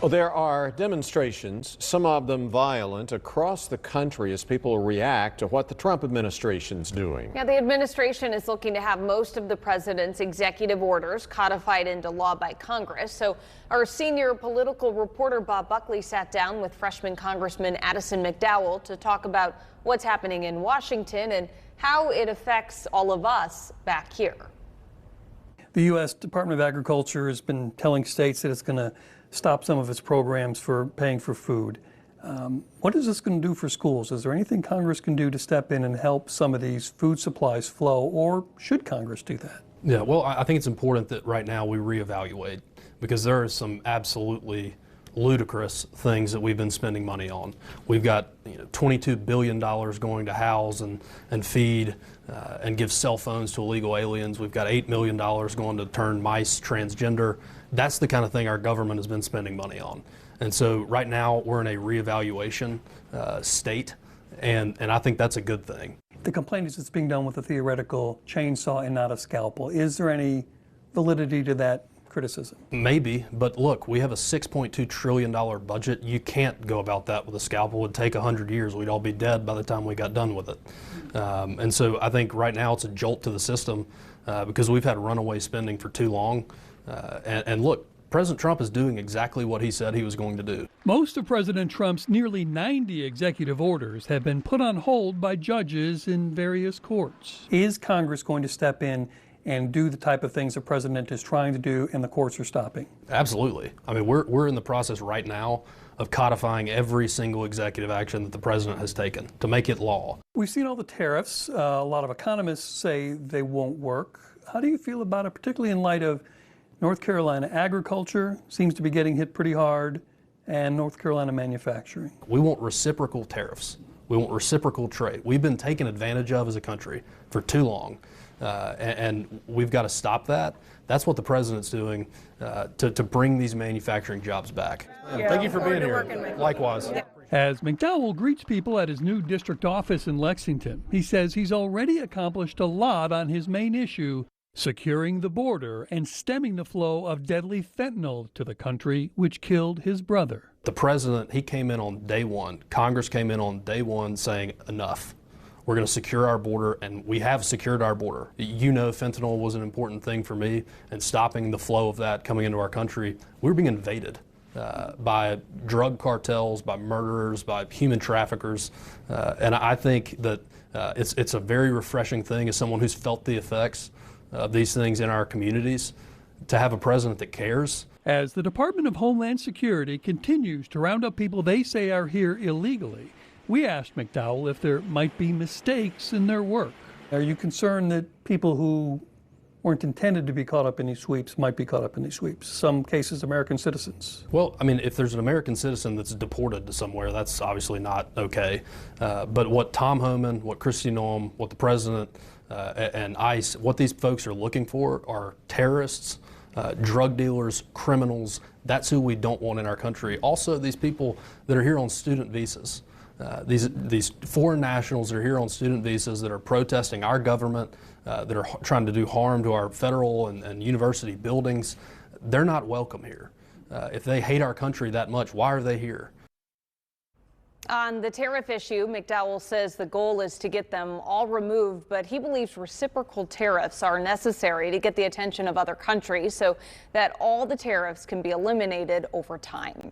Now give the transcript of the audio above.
Well, there are demonstrations, some of them violent, across the country as people react to what the Trump administration's doing. Yeah, the administration is looking to have most of the president's executive orders codified into law by Congress. So our senior political reporter Bob Buckley sat down with freshman Congressman Addison McDowell to talk about what's happening in Washington and how it affects all of us back here. The U.S. Department of Agriculture has been telling states that it's going to stop some of its programs for paying for food. What is this going to do for schools? Is there anything Congress can do to step in and help some of these food supplies flow, or should Congress do that? Yeah, well, I think it's important that right now we reevaluate, because there are some absolutely ludicrous things that we've been spending money on. We've got $22 billion going to house and feed and give cell phones to illegal aliens. We've got $8 million going to turn mice transgender. That's the kind of thing our government has been spending money on. And so right now we're in a reevaluation state, and I think that's a good thing. The complaint is it's being done with a theoretical chainsaw and not a scalpel. Is there any validity to that criticism? Maybe, but look, we have a $6.2 trillion budget. You can't go about that with a scalpel. It would take 100 years. We'd all be dead by the time we got done with it. And so I think right now it's a jolt to the system because we've had runaway spending for too long. And look, President Trump is doing exactly what he said he was going to do. Most of President Trump's nearly 90 executive orders have been put on hold by judges in various courts. Is Congress going to step in and do the type of things the president is trying to do and the courts are stopping? Absolutely. I mean, we're in the process right now of codifying every single executive action that the president has taken to make it law. We've seen all the tariffs. A lot of economists say they won't work. How do you feel about it, particularly in light of North Carolina agriculture seems to be getting hit pretty hard, and North Carolina manufacturing? We want reciprocal tariffs. We want reciprocal trade. We've been taken advantage of as a country for too long, and we've got to stop that. That's what the president's doing to bring these manufacturing jobs back. Thank you for being here. Likewise. As McDowell greets people at his new district office in Lexington, he says he's already accomplished a lot on his main issue, securing the border and stemming the flow of deadly fentanyl to the country, which killed his brother. The president, he came in on day one. Congress came in on day one saying, enough. We're going to secure our border, and we have secured our border. You know, fentanyl was an important thing for me, and stopping the flow of that coming into our country. We were being invaded by drug cartels, by murderers, by human traffickers, and I think that it's a very refreshing thing as someone who's felt the effects of these things in our communities, to have a president that cares. As the Department of Homeland Security continues to round up people they say are here illegally, we asked McDowell if there might be mistakes in their work. Are you concerned that people who weren't intended to be caught up in these sweeps might be caught up in these sweeps? Some cases, American citizens. Well, I mean, if there's an American citizen that's deported to somewhere, that's obviously not okay. But what Tom Homan, what Kristi Noem, what the president and ICE, what these folks are looking for are terrorists, drug dealers, criminals. That's who we don't want in our country. Also, these people that are here on student visas. These foreign nationals are here on student visas that are protesting our government, that are trying to do harm to our federal and university buildings. They're not welcome here. If they hate our country that much, why are they here? On the tariff issue, McDowell says the goal is to get them all removed, but he believes reciprocal tariffs are necessary to get the attention of other countries so that all the tariffs can be eliminated over time.